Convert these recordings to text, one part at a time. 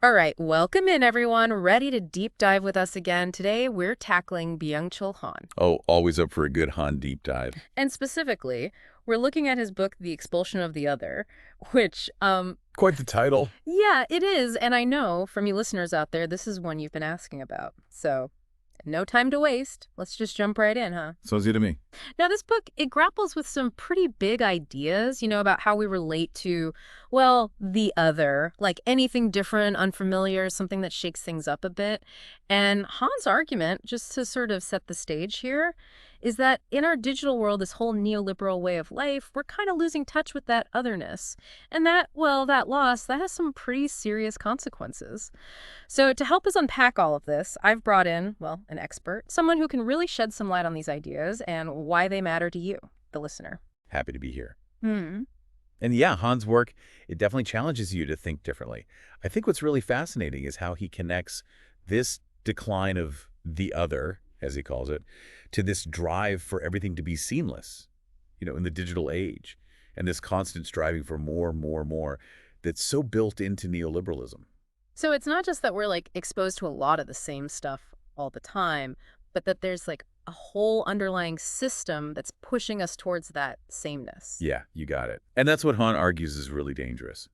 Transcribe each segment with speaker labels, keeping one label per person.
Speaker 1: All right, welcome in everyone. Ready to deep dive with us again. Today we're tackling Byung-Chul Han.
Speaker 2: Oh, always up for a good Han deep dive.
Speaker 1: And specifically, we're looking at his book The Expulsion of the Other, which
Speaker 2: Quite the title.
Speaker 1: yeah, it is, and I know from you listeners out there this is one you've been asking about. So, no time to waste. Let's just jump right in, huh?
Speaker 2: Sounds good to me.
Speaker 1: Now, this book, it grapples with some pretty big ideas, about how we relate to, well, the other, like anything different, unfamiliar, something that shakes things up a bit. And Han's argument, just to sort of set the stage here, is that in our digital world, this whole neoliberal way of life, we're kind of losing touch with that otherness. And that, well, that loss, that has some pretty serious consequences. So to help us unpack all of this, I've brought in, well, an expert, someone who can really shed some light on these ideas and why they matter to you, the listener.
Speaker 2: Happy to be here.
Speaker 1: Hmm.
Speaker 2: And yeah, Han's work, it definitely challenges you to think differently. I think what's really fascinating is how he connects this decline of the other, as he calls it, to this drive for everything to be seamless, in the digital age, and this constant striving for more, more, more that's so built into neoliberalism.
Speaker 1: So it's not just that we're like exposed to a lot of the same stuff all the time, but that there's like a whole underlying system that's pushing us towards that sameness.
Speaker 2: Yeah, you got it. And that's what Han argues is really dangerous.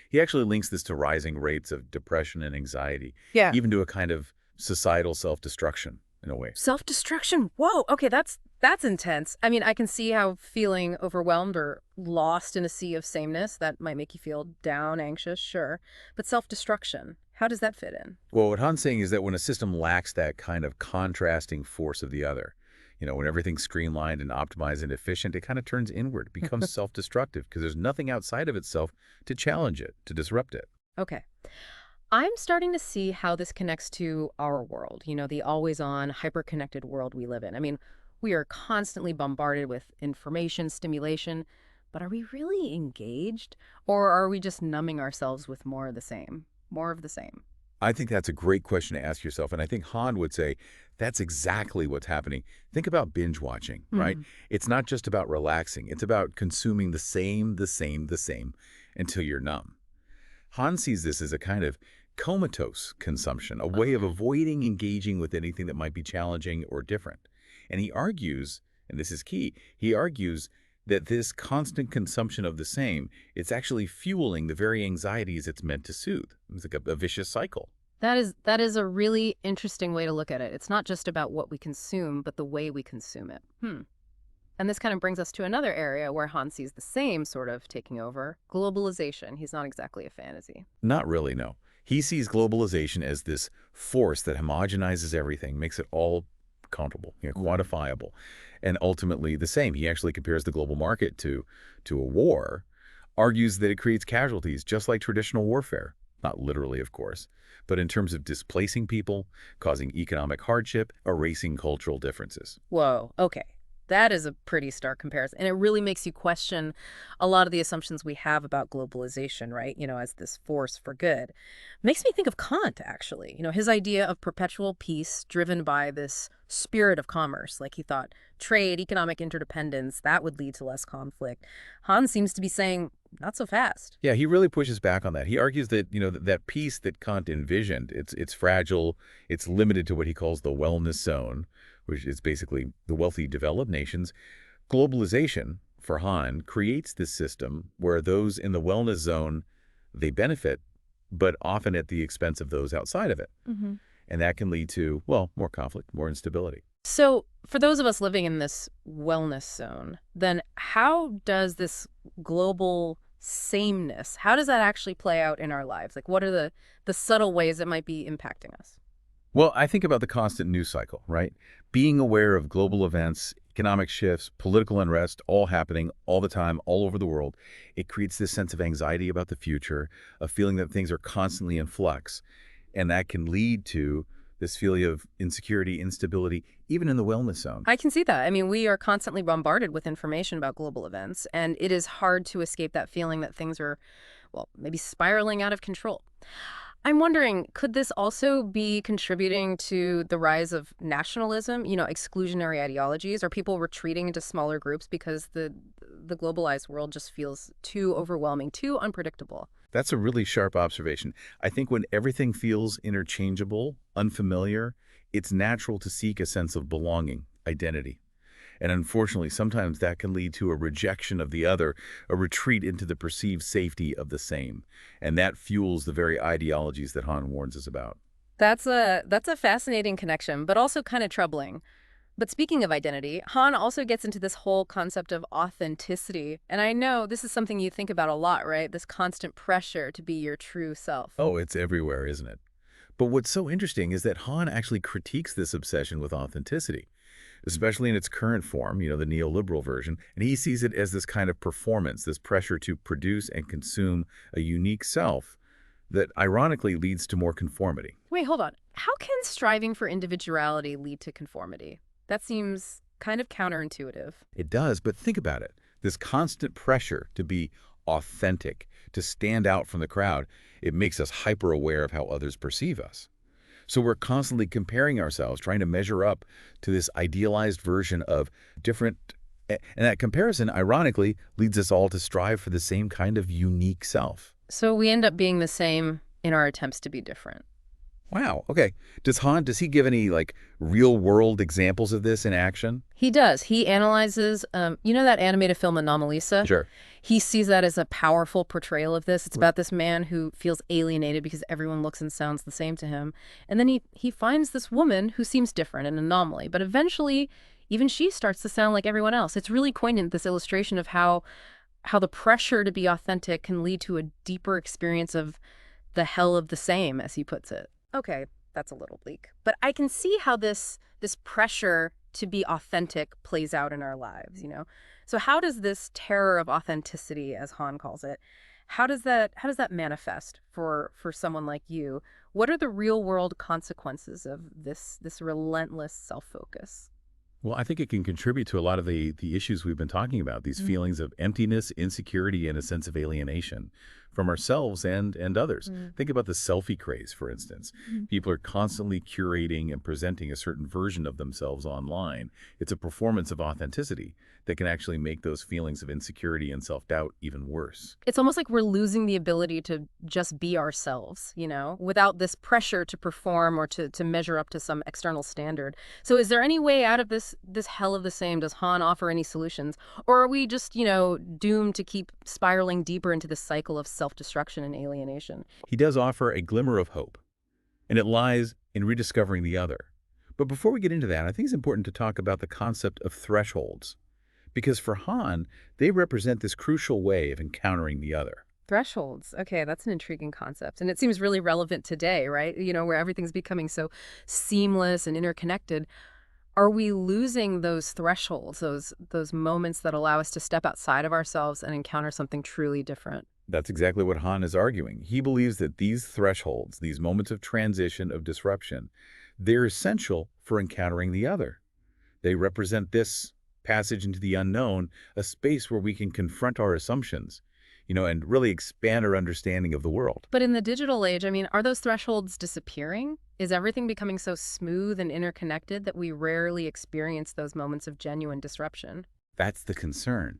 Speaker 2: He actually links this to rising rates of depression and anxiety,
Speaker 1: Yeah.
Speaker 2: even to a kind of societal self-destruction in a way.
Speaker 1: Self-destruction. Whoa. Okay, that's intense. I mean, I can see how feeling overwhelmed or lost in a sea of sameness, that might make you feel down, anxious, sure. But self-destruction, how does that fit in?
Speaker 2: Well, what Han's saying is that when a system lacks that kind of contrasting force of the other, when everything's streamlined and optimized and efficient, it kind of turns inward, becomes self-destructive because there's nothing outside of itself to challenge it, to disrupt it.
Speaker 1: Okay. I'm starting to see how this connects to our world, the always-on, hyper-connected world we live in. I mean, we are constantly bombarded with information, stimulation, but are we really engaged? Or are we just numbing ourselves with more of the same? More of the same.
Speaker 2: I think that's a great question to ask yourself, and I think Han would say that's exactly what's happening. Think about binge watching, right?
Speaker 1: Hmm.
Speaker 2: It's not just about relaxing. It's about consuming the same until you're numb. Han sees this as a kind of comatose consumption, a way of avoiding engaging with anything that might be challenging or different. And he argues, and this is key, he argues that this constant consumption of the same, it's actually fueling the very anxieties it's meant to soothe. It's like a vicious cycle.
Speaker 1: That is a really interesting way to look at it. It's not just about what we consume, but the way we consume it. Hmm. And this kind of brings us to another area where Han sees the same sort of taking over, globalization. He's not exactly a fan, is he?
Speaker 2: Not really, no. He sees globalization as this force that homogenizes everything, makes it all countable, quantifiable, and ultimately the same. He actually compares the global market to a war, argues that it creates casualties just like traditional warfare. Not literally, of course, but in terms of displacing people, causing economic hardship, erasing cultural differences.
Speaker 1: Whoa, okay. That is a pretty stark comparison. And it really makes you question a lot of the assumptions we have about globalization, right? As this force for good. Makes me think of Kant, actually. His idea of perpetual peace driven by this spirit of commerce. Like he thought trade, economic interdependence, that would lead to less conflict. Han seems to be saying, not so fast.
Speaker 2: Yeah, he really pushes back on that. He argues that, that peace that Kant envisioned, it's fragile, it's limited to what he calls the wellness zone, which is basically the wealthy developed nations. Globalization, for Han, creates this system where those in the wellness zone, they benefit, but often at the expense of those outside of it.
Speaker 1: Hmm.
Speaker 2: And that can lead to, well, more conflict, more instability.
Speaker 1: So, for those of us living in this wellness zone, then how does this global sameness, how does that actually play out in our lives? Like, what are the subtle ways it might be impacting us?
Speaker 2: Well, I think about the constant news cycle, right? Being aware of global events, economic shifts, political unrest, all happening all the time, all over the world. It creates this sense of anxiety about the future, a feeling that things are constantly in flux. And that can lead to this feeling of insecurity, instability, even in the wellness zone.
Speaker 1: I can see that. I mean, we are constantly bombarded with information about global events, and it is hard to escape that feeling that things are, well, maybe spiraling out of control. I'm wondering, could this also be contributing to the rise of nationalism, exclusionary ideologies? Are people retreating into smaller groups because the globalized world just feels too overwhelming, too unpredictable?
Speaker 2: That's a really sharp observation. I think when everything feels interchangeable, unfamiliar, it's natural to seek a sense of belonging, identity. And unfortunately, sometimes that can lead to a rejection of the other, a retreat into the perceived safety of the same. And that fuels the very ideologies that Han warns us about.
Speaker 1: That's a fascinating connection, but also kind of troubling. But speaking of identity, Han also gets into this whole concept of authenticity. And I know this is something you think about a lot, right? This constant pressure to be your true self.
Speaker 2: Oh, it's everywhere, isn't it? But what's so interesting is that Han actually critiques this obsession with authenticity, especially in its current form, the neoliberal version, and he sees it as this kind of performance, this pressure to produce and consume a unique self that ironically leads to more conformity.
Speaker 1: Wait, hold on. How can striving for individuality lead to conformity? That seems kind of counterintuitive.
Speaker 2: It does, but think about it. This constant pressure to be authentic, to stand out from the crowd, it makes us hyper aware of how others perceive us. So we're constantly comparing ourselves, trying to measure up to this idealized version of different. And that comparison, ironically, leads us all to strive for the same kind of unique self.
Speaker 1: So we end up being the same in our attempts to be different.
Speaker 2: Wow. Okay. Does he give any real world examples of this in action?
Speaker 1: He does. He analyzes, that animated film Anomalisa?
Speaker 2: Sure.
Speaker 1: He sees that as a powerful portrayal of this. It's about this man who feels alienated because everyone looks and sounds the same to him. And then he finds this woman who seems different, an anomaly. But eventually, even she starts to sound like everyone else. It's really poignant, this illustration of how the pressure to be authentic can lead to a deeper experience of the hell of the same, as he puts it. Okay, that's a little bleak. But I can see how this pressure to be authentic plays out in our lives. So how does this terror of authenticity, as Han calls it, how does that manifest for someone like you? What are the real world consequences of this relentless self-focus?
Speaker 2: Well, I think it can contribute to a lot of the issues we've been talking about, these feelings of emptiness, insecurity, and a sense of alienation from ourselves and others. Think about the selfie craze, for instance. People are constantly curating and presenting a certain version of themselves online. It's a performance of authenticity that can actually make those feelings of insecurity and self-doubt even worse.
Speaker 1: It's almost like we're losing the ability to just be ourselves, without this pressure to perform or to measure up to some external standard. So is there any way out of this hell of the same? Does Han offer any solutions? Or are we just, doomed to keep spiraling deeper into this cycle of self-destruction and alienation?
Speaker 2: He does offer a glimmer of hope, and it lies in rediscovering the other. But before we get into that, I think it's important to talk about the concept of thresholds. Because for Han, they represent this crucial way of encountering the other.
Speaker 1: Thresholds. Okay, that's an intriguing concept. And it seems really relevant today, right? Where everything's becoming so seamless and interconnected. Are we losing those thresholds, those moments that allow us to step outside of ourselves and encounter something truly different?
Speaker 2: That's exactly what Han is arguing. He believes that these thresholds, these moments of transition, of disruption, they're essential for encountering the other. They represent this passage into the unknown, a space where we can confront our assumptions, and really expand our understanding of the world.
Speaker 1: But in the digital age, are those thresholds disappearing? Is everything becoming so smooth and interconnected that we rarely experience those moments of genuine disruption?
Speaker 2: That's the concern.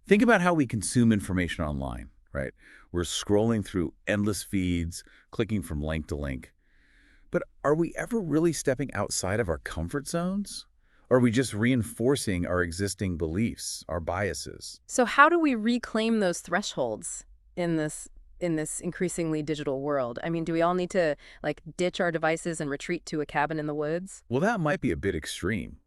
Speaker 2: Think about how we consume information online, right? We're scrolling through endless feeds, clicking from link to link. But are we ever really stepping outside of our comfort zones? Or are we just reinforcing our existing beliefs, our biases?
Speaker 1: So how do we reclaim those thresholds in this increasingly digital world? Do we all need to ditch our devices and retreat to a cabin in the woods?
Speaker 2: Well, that might be a bit extreme.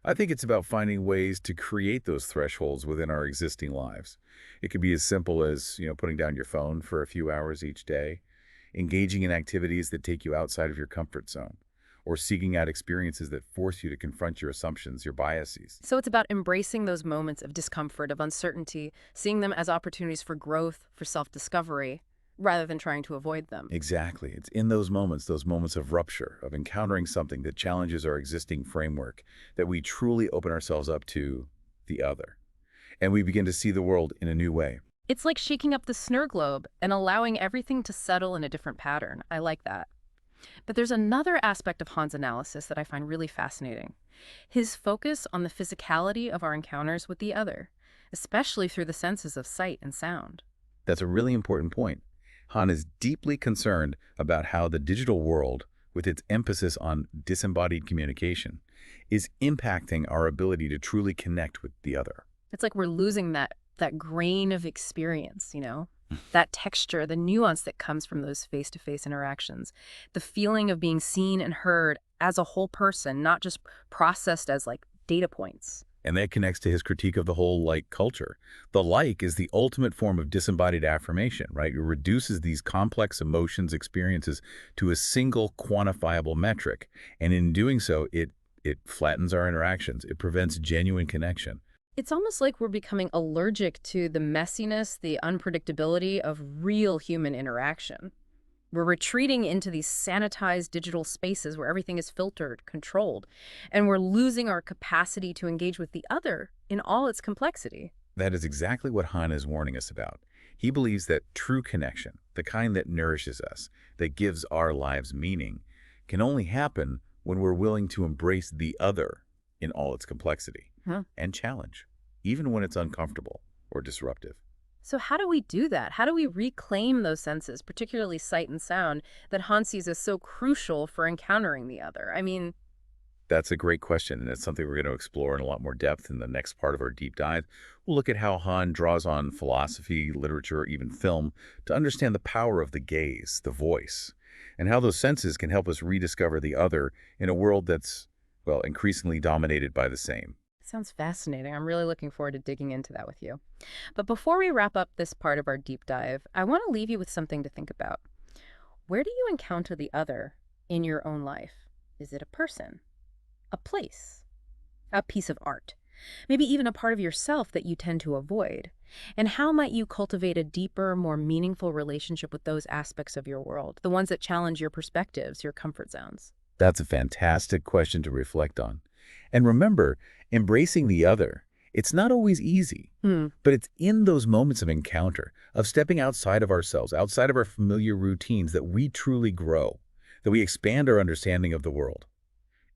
Speaker 2: I think it's about finding ways to create those thresholds within our existing lives. It could be as simple as, putting down your phone for a few hours each day, engaging in activities that take you outside of your comfort zone, or seeking out experiences that force you to confront your assumptions, your biases.
Speaker 1: So it's about embracing those moments of discomfort, of uncertainty, seeing them as opportunities for growth, for self-discovery, rather than trying to avoid them.
Speaker 2: Exactly. It's in those moments of rupture, of encountering something that challenges our existing framework, that we truly open ourselves up to the other. And we begin to see the world in a new way.
Speaker 1: It's like shaking up the snur globe and allowing everything to settle in a different pattern. I like that. But there's another aspect of Han's analysis that I find really fascinating. His focus on the physicality of our encounters with the other, especially through the senses of sight and sound.
Speaker 2: That's a really important point. Han is deeply concerned about how the digital world, with its emphasis on disembodied communication, is impacting our ability to truly connect with the other.
Speaker 1: It's like we're losing that grain of experience, that texture, the nuance that comes from those face-to-face interactions, the feeling of being seen and heard as a whole person, not just processed as like data points.
Speaker 2: And that connects to his critique of the whole like culture. The like is the ultimate form of disembodied affirmation, right? It reduces these complex emotions, experiences to a single quantifiable metric. And in doing so, it flattens our interactions. It prevents genuine connection.
Speaker 1: It's almost like we're becoming allergic to the messiness, the unpredictability of real human interaction. We're retreating into these sanitized digital spaces where everything is filtered, controlled, and we're losing our capacity to engage with the other in all its complexity.
Speaker 2: That is exactly what Han is warning us about. He believes that true connection, the kind that nourishes us, that gives our lives meaning, can only happen when we're willing to embrace the other in all its complexity
Speaker 1: Huh.
Speaker 2: and challenge, even when it's uncomfortable or disruptive.
Speaker 1: So how do we do that? How do we reclaim those senses, particularly sight and sound, that Han sees as so crucial for encountering the other? I mean,
Speaker 2: That's a great question, and it's something we're going to explore in a lot more depth in the next part of our deep dive. We'll look at how Han draws on philosophy, literature, even film to understand the power of the gaze, the voice, and how those senses can help us rediscover the other in a world that's, well, increasingly dominated by the same.
Speaker 1: sounds fascinating. I'm really looking forward to digging into that with you. But before we wrap up this part of our deep dive, I want to leave you with something to think about. Where do you encounter the other in your own life? Is it a person, a place, a piece of art, maybe even a part of yourself that you tend to avoid? And how might you cultivate a deeper, more meaningful relationship with those aspects of your world, the ones that challenge your perspectives, your comfort zones?
Speaker 2: That's a fantastic question to reflect on. And remember, embracing the other, it's not always easy,
Speaker 1: Hmm.
Speaker 2: but it's in those moments of encounter, of stepping outside of ourselves, outside of our familiar routines, that we truly grow, that we expand our understanding of the world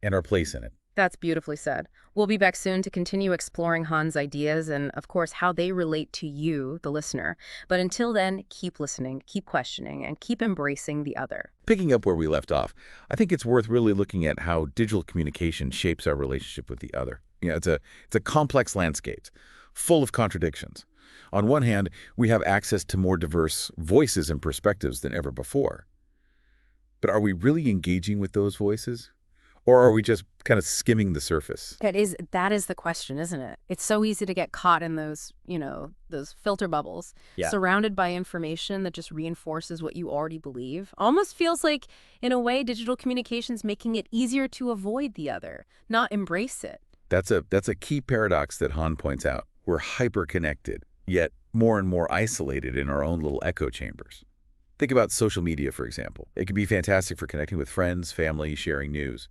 Speaker 2: and our place in it.
Speaker 1: That's beautifully said. We'll be back soon to continue exploring Han's ideas and, of course, how they relate to you, the listener. But until then, keep listening, keep questioning, and keep embracing the other.
Speaker 2: Picking up where we left off, I think it's worth really looking at how digital communication shapes our relationship with the other. It's a complex landscape, full of contradictions. On one hand, we have access to more diverse voices and perspectives than ever before. But are we really engaging with those voices? Or are we just kind of skimming the surface?
Speaker 1: That is the question, isn't it? It's so easy to get caught in those filter bubbles,
Speaker 2: Yeah.
Speaker 1: surrounded by information that just reinforces what you already believe. Almost feels like, in a way, digital communication's making it easier to avoid the other, not embrace it.
Speaker 2: That's a key paradox that Han points out. We're hyper-connected, yet more and more isolated in our own little echo chambers. Think about social media, for example. It can be fantastic for connecting with friends, family, sharing news.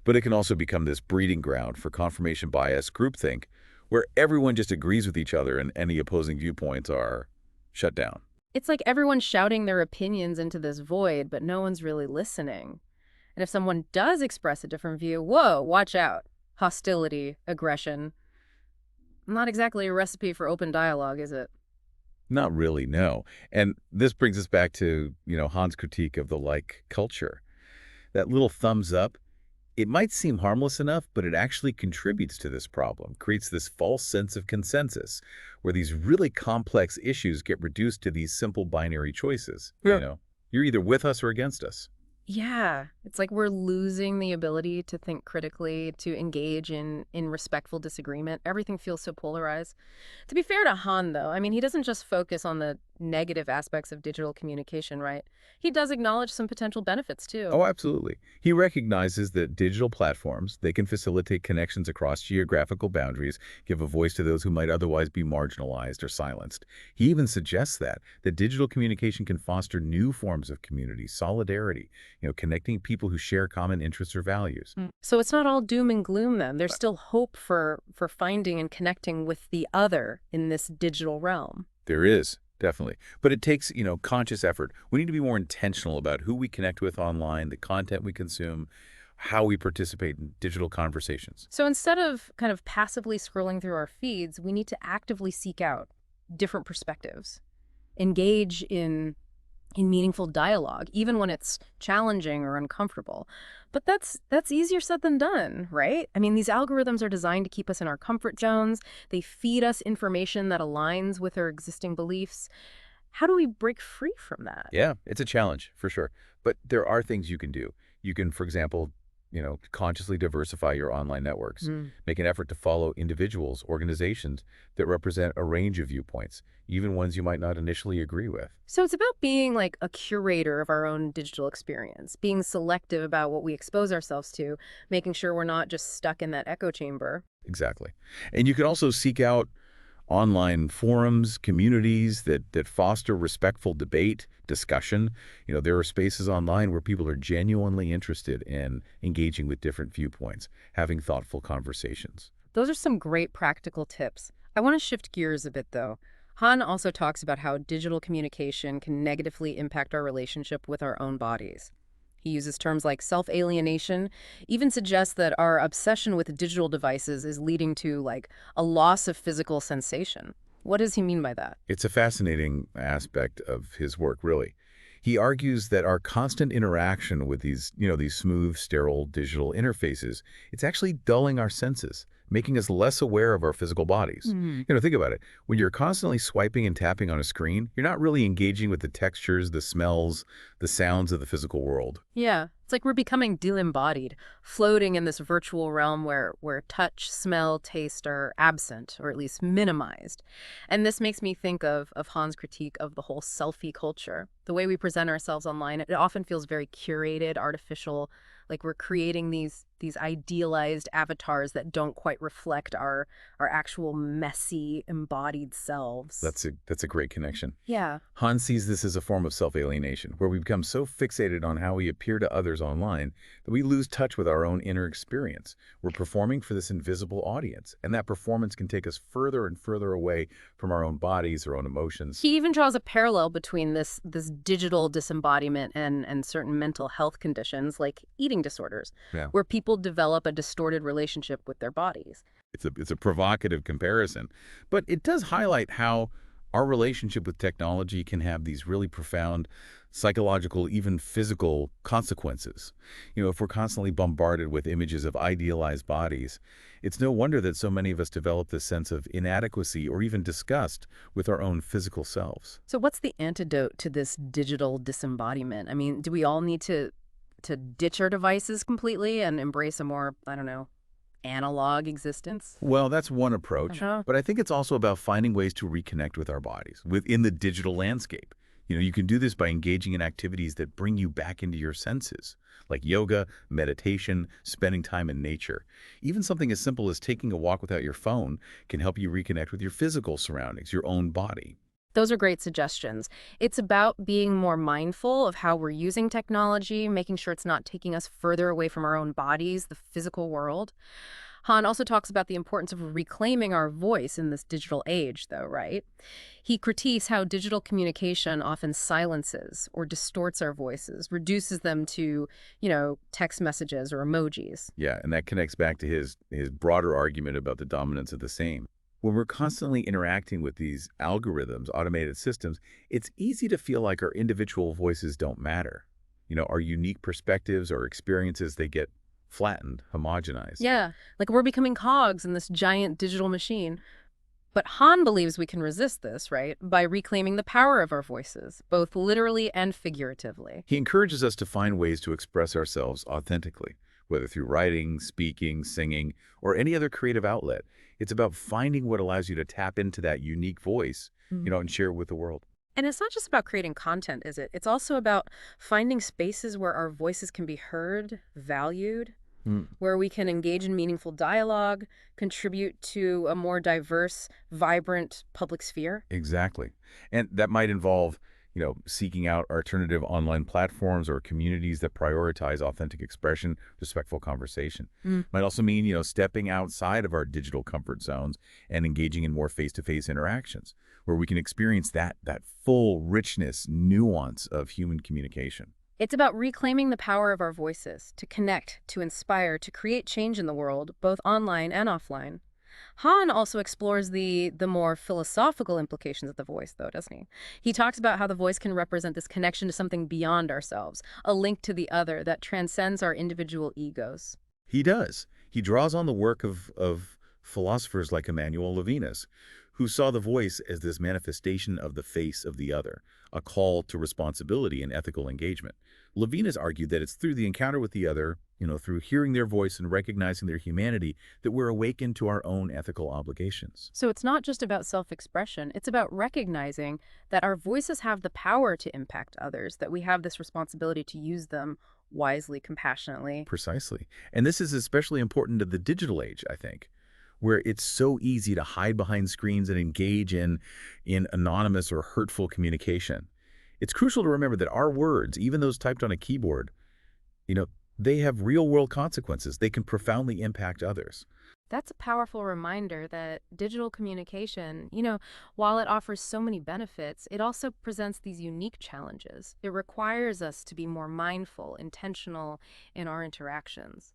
Speaker 2: But it can also become this breeding ground for confirmation bias, groupthink, where everyone just agrees with each other and any opposing viewpoints are shut down.
Speaker 1: It's like everyone's shouting their opinions into this void, but no one's really listening. And if someone does express a different view, whoa, watch out. Hostility, aggression. Not exactly a recipe for open dialogue, is it?
Speaker 2: Not really, no. And this brings us back to, Han's critique of the like culture. That little thumbs up, it might seem harmless enough, but it actually contributes to this problem, creates this false sense of consensus, where these really complex issues get reduced to these simple binary choices.
Speaker 1: Yeah.
Speaker 2: You're either with us or against us.
Speaker 1: Yeah, it's like we're losing the ability to think critically, to engage in respectful disagreement. Everything feels so polarized. To be fair to Han, though, I mean, he doesn't just focus on the negative aspects of digital communication, right? He does acknowledge some potential benefits, too.
Speaker 2: Oh, absolutely. He recognizes that digital platforms, they can facilitate connections across geographical boundaries, give a voice to those who might otherwise be marginalized or silenced. He even suggests that digital communication can foster new forms of community, solidarity, connecting people who share common interests or values.
Speaker 1: So it's not all doom and gloom, then. There's still hope for finding and connecting with the other in this digital realm.
Speaker 2: There is, definitely. But it takes, conscious effort. We need to be more intentional about who we connect with online, the content we consume, how we participate in digital conversations.
Speaker 1: So instead of kind of passively scrolling through our feeds, we need to actively seek out different perspectives, engage in meaningful dialogue, even when it's challenging or uncomfortable. But that's easier said than done, right? I mean, these algorithms are designed to keep us in our comfort zones. They feed us information that aligns with our existing beliefs. How do we break free from that?
Speaker 2: Yeah, it's a challenge for sure. But there are things you can do. You can, for example, consciously diversify your online networks.
Speaker 1: Mm.
Speaker 2: Make an effort to follow individuals, organizations that represent a range of viewpoints, even ones you might not initially agree with.
Speaker 1: So it's about being like a curator of our own digital experience, being selective about what we expose ourselves to, making sure we're not just stuck in that echo chamber.
Speaker 2: Exactly. And you can also seek out online forums, communities that foster respectful debate, discussion. There are spaces online where people are genuinely interested in engaging with different viewpoints, having thoughtful conversations.
Speaker 1: Those are some great practical tips. I want to shift gears a bit, though. Han also talks about how digital communication can negatively impact our relationship with our own bodies. He uses terms like self-alienation, even suggests that our obsession with digital devices is leading to, like, a loss of physical sensation. What does he mean by that?
Speaker 2: It's a fascinating aspect of his work, really. He argues that our constant interaction with these smooth, sterile digital interfaces, it's actually dulling our senses, making us less aware of our physical bodies.
Speaker 1: Hmm.
Speaker 2: Think about it. When you're constantly swiping and tapping on a screen, you're not really engaging with the textures, the smells, the sounds of the physical world.
Speaker 1: Yeah, it's like we're becoming disembodied, floating in this virtual realm where touch, smell, taste are absent, or at least minimized. And this makes me think of Han's critique of the whole selfie culture. The way we present ourselves online, it often feels very curated, artificial, like we're creating these idealized avatars that don't quite reflect our actual messy, embodied selves.
Speaker 2: That's a great connection.
Speaker 1: Yeah.
Speaker 2: Han sees this as a form of self-alienation, where we become so fixated on how we appear to others online that we lose touch with our own inner experience. We're performing for this invisible audience, and that performance can take us further and further away from our own bodies, our own emotions.
Speaker 1: He even draws a parallel between this digital disembodiment and certain mental health conditions like eating disorders,
Speaker 2: Yeah.
Speaker 1: where people develop a distorted relationship with their bodies.
Speaker 2: It's a provocative comparison, but it does highlight how our relationship with technology can have these really profound psychological, even physical consequences. If we're constantly bombarded with images of idealized bodies, it's no wonder that so many of us develop this sense of inadequacy or even disgust with our own physical selves.
Speaker 1: So what's the antidote to this digital disembodiment? I mean, do we all need to ditch our devices completely and embrace a more, I don't know, analog existence?
Speaker 2: Well, that's one approach,
Speaker 1: Uh-huh.
Speaker 2: but I think it's also about finding ways to reconnect with our bodies within the digital landscape. You can do this by engaging in activities that bring you back into your senses, like yoga, meditation, spending time in nature. Even something as simple as taking a walk without your phone can help you reconnect with your physical surroundings, your own body.
Speaker 1: Those are great suggestions. It's about being more mindful of how we're using technology, making sure it's not taking us further away from our own bodies, the physical world. Han also talks about the importance of reclaiming our voice in this digital age, though, right? He critiques how digital communication often silences or distorts our voices, reduces them to, text messages or emojis.
Speaker 2: Yeah, and that connects back to his broader argument about the dominance of the same. When we're constantly interacting with these algorithms, automated systems, it's easy to feel like our individual voices don't matter. Our unique perspectives or experiences, they get flattened, homogenized.
Speaker 1: Yeah, like we're becoming cogs in this giant digital machine. But Han believes we can resist this, right, by reclaiming the power of our voices, both literally and figuratively.
Speaker 2: He encourages us to find ways to express ourselves authentically, whether through writing, speaking, singing, or any other creative outlet. It's about finding what allows you to tap into that unique voice, and share it with the world.
Speaker 1: And it's not just about creating content, is it? It's also about finding spaces where our voices can be heard, valued,
Speaker 2: Hmm.
Speaker 1: where we can engage in meaningful dialogue, contribute to a more diverse, vibrant public sphere.
Speaker 2: Exactly. And that might involve, seeking out alternative online platforms or communities that prioritize authentic expression, respectful conversation.
Speaker 1: Mm.
Speaker 2: Might also mean, stepping outside of our digital comfort zones and engaging in more face-to-face interactions where we can experience that full richness, nuance of human communication.
Speaker 1: It's about reclaiming the power of our voices to connect, to inspire, to create change in the world, both online and offline. Han also explores the more philosophical implications of the voice, though, doesn't he? He talks about how the voice can represent this connection to something beyond ourselves, a link to the other that transcends our individual egos.
Speaker 2: He does. He draws on the work of philosophers like Emmanuel Levinas, who saw the voice as this manifestation of the face of the other, a call to responsibility and ethical engagement. Levinas argued that it's through the encounter with the other, through hearing their voice and recognizing their humanity, that we're awakened to our own ethical obligations.
Speaker 1: So it's not just about self-expression, it's about recognizing that our voices have the power to impact others, that we have this responsibility to use them wisely, compassionately.
Speaker 2: Precisely. And this is especially important in the digital age, I think, where it's so easy to hide behind screens and engage in anonymous or hurtful communication. It's crucial to remember that our words, even those typed on a keyboard, you know, they have real-world consequences. They can profoundly impact others.
Speaker 1: That's a powerful reminder that digital communication, while it offers so many benefits, it also presents these unique challenges. It requires us to be more mindful, intentional in our interactions.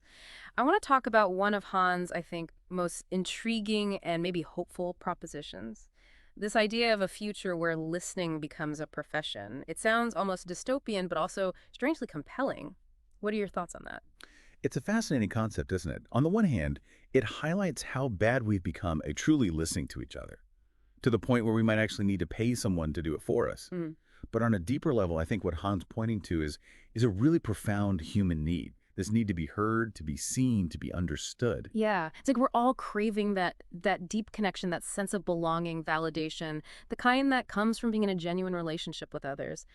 Speaker 1: I want to talk about one of Han's, I think, most intriguing and maybe hopeful propositions. This idea of a future where listening becomes a profession. It sounds almost dystopian, but also strangely compelling. What are your thoughts on that?
Speaker 2: It's a fascinating concept, isn't it? On the one hand, it highlights how bad we've become at truly listening to each other, to the point where we might actually need to pay someone to do it for us. But on a deeper level, I think what Han's pointing to is a really profound human need. This need to be heard, to be seen, to be understood.
Speaker 1: Yeah, it's like we're all craving that deep connection, that sense of belonging, validation, the kind that comes from being in a genuine relationship with others.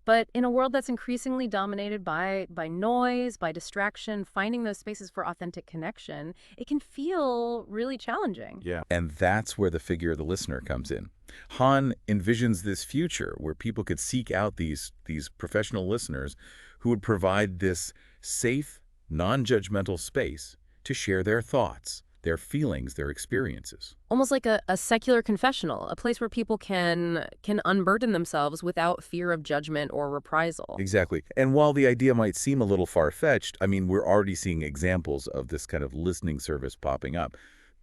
Speaker 1: But in a world that's increasingly dominated by noise, by distraction, finding those spaces for authentic connection, it can feel really challenging.
Speaker 2: Yeah. And that's where the figure of the listener comes in. Han envisions this future where people could seek out these professional listeners who would provide this safe, non-judgmental space to share their thoughts, their feelings, their experiences.
Speaker 1: Almost like a secular confessional, a place where people can unburden themselves without fear of judgment or reprisal.
Speaker 2: Exactly. And while the idea might seem a little far-fetched, I mean, we're already seeing examples of this kind of listening service popping up.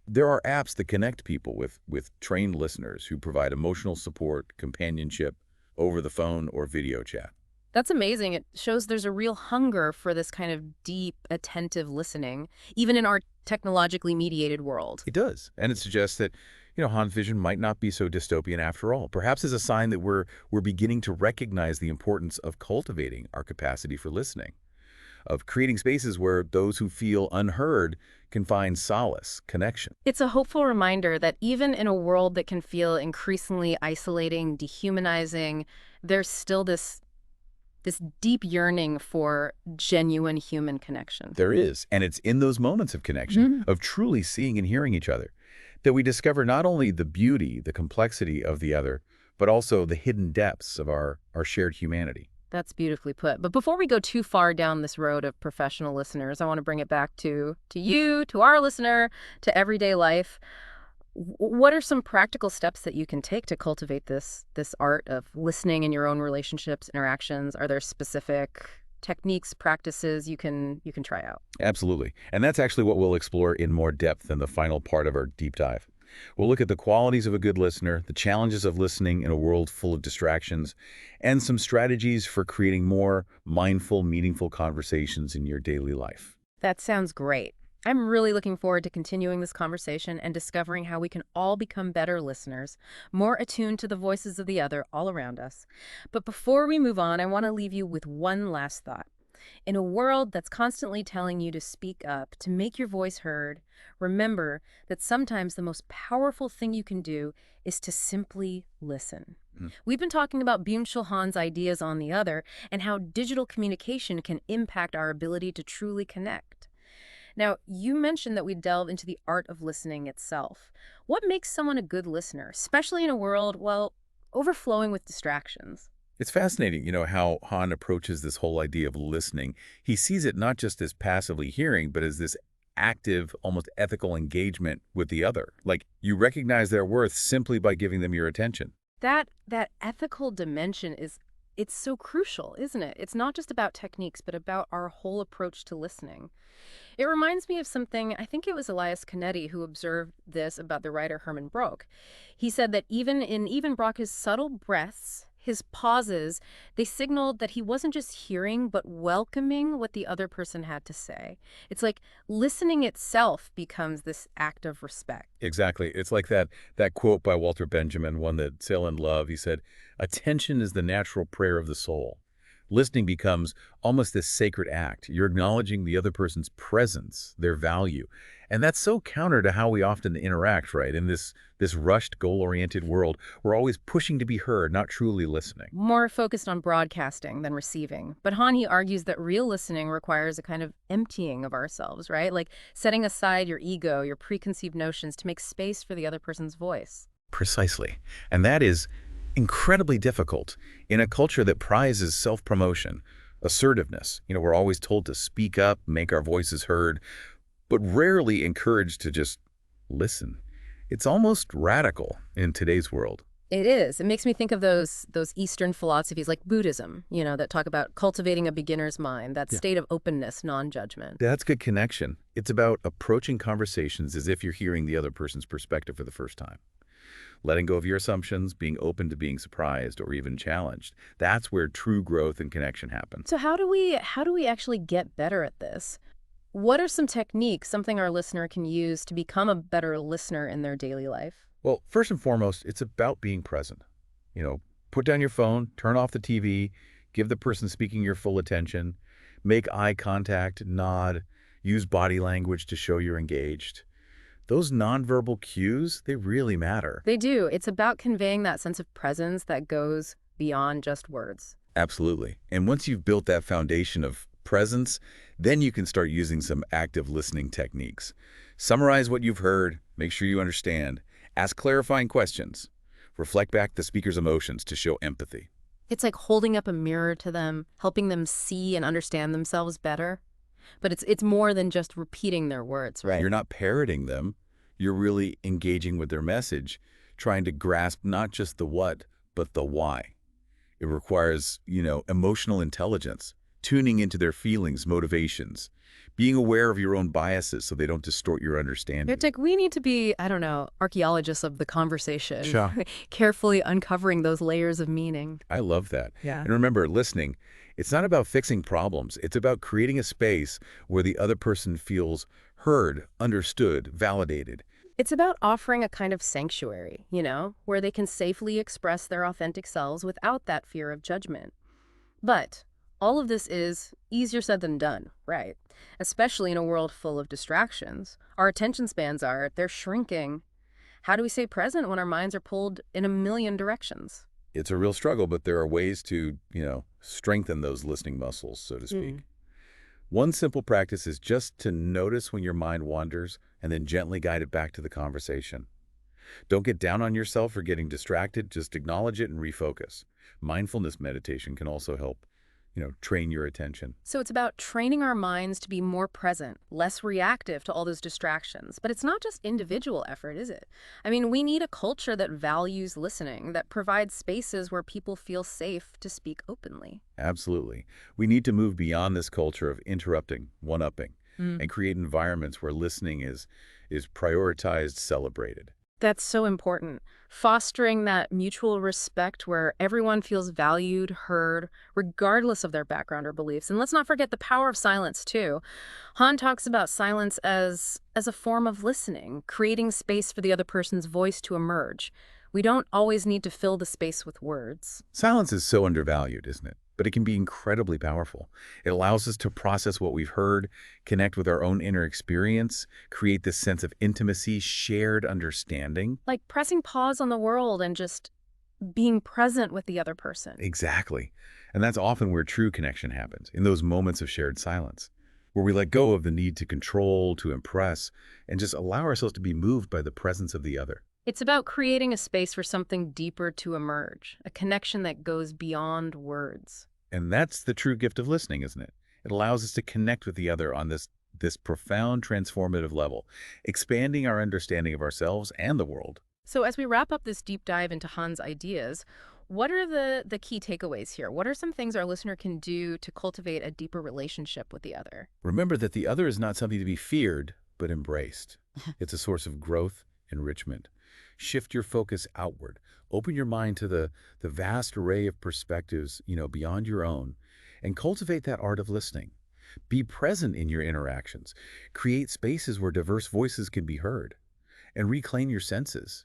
Speaker 2: There are apps that connect people with trained listeners who provide emotional support, companionship, over the phone or video chat.
Speaker 1: That's amazing. It shows there's a real hunger for this kind of deep, attentive listening, even in our technologically mediated world.
Speaker 2: It does. And it suggests that, Han's vision might not be so dystopian after all. Perhaps as a sign that we're beginning to recognize the importance of cultivating our capacity for listening, of creating spaces where those who feel unheard can find solace, connection.
Speaker 1: It's a hopeful reminder that even in a world that can feel increasingly isolating, dehumanizing, there's still this deep yearning for genuine human connection.
Speaker 2: There is. And it's in those moments of connection, of truly seeing and hearing each other, that we discover not only the beauty, the complexity of the other, but also the hidden depths of our shared humanity.
Speaker 1: That's beautifully put. But before we go too far down this road of professional listeners, I want to bring it back to you, to our listener, to everyday life. What are some practical steps that you can take to cultivate this art of listening in your own relationships, interactions? Are there specific techniques, practices you can try out?
Speaker 2: Absolutely. And that's actually what we'll explore in more depth in the final part of our deep dive. We'll look at the qualities of a good listener, the challenges of listening in a world full of distractions, and some strategies for creating more mindful, meaningful conversations in your daily life.
Speaker 1: That sounds great. I'm really looking forward to continuing this conversation and discovering how we can all become better listeners, more attuned to the voices of the other all around us. But before we move on, I want to leave you with one last thought. In a world that's constantly telling you to speak up, to make your voice heard, remember that sometimes the most powerful thing you can do is to simply listen. We've been talking about Byung-Chul Han's ideas on the other and how digital communication can impact our ability to truly connect. Now, you mentioned that we delve into the art of listening itself. What makes someone a good listener, especially in a world, well, overflowing with distractions?
Speaker 2: It's fascinating, how Han approaches this whole idea of listening. He sees it not just as passively hearing, but as this active, almost ethical engagement with the other. Like, you recognize their worth simply by giving them your attention.
Speaker 1: That ethical dimension is it's so crucial, isn't it? It's not just about techniques, but about our whole approach to listening. It reminds me of something, I think it was Elias Canetti who observed this about the writer Herman Broch. He said that even Broch's subtle breaths, his pauses, they signaled that he wasn't just hearing, but welcoming what the other person had to say. It's like listening itself becomes this act of respect.
Speaker 2: Exactly. It's like that quote by Walter Benjamin, one that Sail and Love. He said, "Attention is the natural prayer of the soul." Listening becomes almost this sacred act. You're acknowledging the other person's presence, their value. And that's so counter to how we often interact, right? In this rushed, goal-oriented world, we're always pushing to be heard, not truly listening.
Speaker 1: More focused on broadcasting than receiving. But Hani argues that real listening requires a kind of emptying of ourselves, right? Like setting aside your ego, your preconceived notions to make space for the other person's voice.
Speaker 2: Precisely. And that is incredibly difficult in a culture that prizes self-promotion, assertiveness. We're always told to speak up, make our voices heard, but rarely encouraged to just listen. It's almost radical in today's world.
Speaker 1: It is. It makes me think of those Eastern philosophies like Buddhism, that talk about cultivating a beginner's mind, that
Speaker 2: Yeah.
Speaker 1: state of openness, non-judgment.
Speaker 2: That's good connection. It's about approaching conversations as if you're hearing the other person's perspective for the first time. Letting go of your assumptions, being open to being surprised or even challenged. That's where true growth and connection happen.
Speaker 1: So how do we actually get better at this? What are some techniques, something our listener can use to become a better listener in their daily life?
Speaker 2: Well, first and foremost, it's about being present. You know, Put down your phone, turn off the TV, give the person speaking your full attention, make eye contact, nod, use body language to show you're engaged. Those nonverbal cues, they really matter.
Speaker 1: They do. It's about conveying that sense of presence that goes beyond just words.
Speaker 2: Absolutely. And once you've built that foundation of presence, then you can start using some active listening techniques. Summarize what you've heard, make sure you understand, ask clarifying questions, reflect back the speaker's emotions to show empathy.
Speaker 1: It's like holding up a mirror to them, helping them see and understand themselves better. But it's more than just repeating their words, right?
Speaker 2: You're not parroting them, you're really engaging with their message, trying to grasp not just the what, but the why. It requires, emotional intelligence, tuning into their feelings, motivations, being aware of your own biases so they don't distort your understanding.
Speaker 1: It's like we need to be, I don't know, archaeologists of the conversation,
Speaker 2: Sure.
Speaker 1: carefully uncovering those layers of meaning.
Speaker 2: I love that.
Speaker 1: Yeah.
Speaker 2: And remember, listening, it's not about fixing problems. It's about creating a space where the other person feels heard, understood, validated.
Speaker 1: It's about offering a kind of sanctuary, where they can safely express their authentic selves without that fear of judgment. But all of this is easier said than done, right? Especially in a world full of distractions. Our attention spans they're shrinking. How do we stay present when our minds are pulled in a million directions?
Speaker 2: It's a real struggle, but there are ways to, strengthen those listening muscles, so to speak. One simple practice is just to notice when your mind wanders and then gently guide it back to the conversation. Don't get down on yourself for getting distracted. Just acknowledge it and refocus. Mindfulness meditation can also help, train your attention.
Speaker 1: So it's about training our minds to be more present, less reactive to all those distractions. But it's not just individual effort, is it? I mean, we need a culture that values listening, that provides spaces where people feel safe to speak openly.
Speaker 2: Absolutely. We need to move beyond this culture of interrupting, one-upping, and create environments where listening is prioritized, celebrated.
Speaker 1: That's so important. Fostering that mutual respect where everyone feels valued, heard, regardless of their background or beliefs. And let's not forget the power of silence, too. Han talks about silence as a form of listening, creating space for the other person's voice to emerge. We don't always need to fill the space with words.
Speaker 2: Silence is so undervalued, isn't it? But it can be incredibly powerful. It allows us to process what we've heard, connect with our own inner experience, create this sense of intimacy, shared understanding.
Speaker 1: Like pressing pause on the world and just being present with the other person.
Speaker 2: Exactly. And that's often where true connection happens, in those moments of shared silence, where we let go of the need to control, to impress, and just allow ourselves to be moved by the presence of the other.
Speaker 1: It's about creating a space for something deeper to emerge, a connection that goes beyond words.
Speaker 2: And that's the true gift of listening, isn't it? It allows us to connect with the other on this profound transformative level, expanding our understanding of ourselves and the world.
Speaker 1: So as we wrap up this deep dive into Han's ideas, What are the key takeaways here? What are some things our listener can do to cultivate a deeper relationship with the other?
Speaker 2: Remember that the other is not something to be feared, but embraced. It's a source of growth, enrichment. Shift your focus outward. Open your mind to the vast array of perspectives, beyond your own, and cultivate that art of listening. Be present in your interactions. Create spaces where diverse voices can be heard. And reclaim your senses,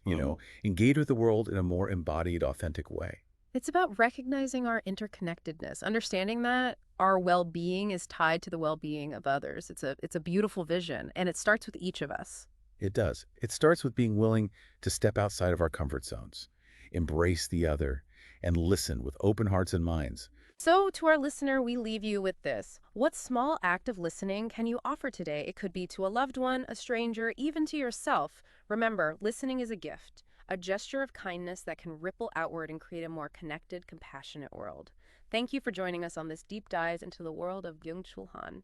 Speaker 2: engage with the world in a more embodied, authentic way.
Speaker 1: It's about recognizing our interconnectedness, understanding that our well-being is tied to the well-being of others. It's a beautiful vision, and it starts with each of us.
Speaker 2: It does. It starts with being willing to step outside of our comfort zones, embrace the other, and listen with open hearts and minds.
Speaker 1: So, to our listener, we leave you with this. What small act of listening can you offer today? It could be to a loved one, a stranger, even to yourself. Remember, listening is a gift, a gesture of kindness that can ripple outward and create a more connected, compassionate world. Thank you for joining us on this deep dive into the world of Byung-Chul Han.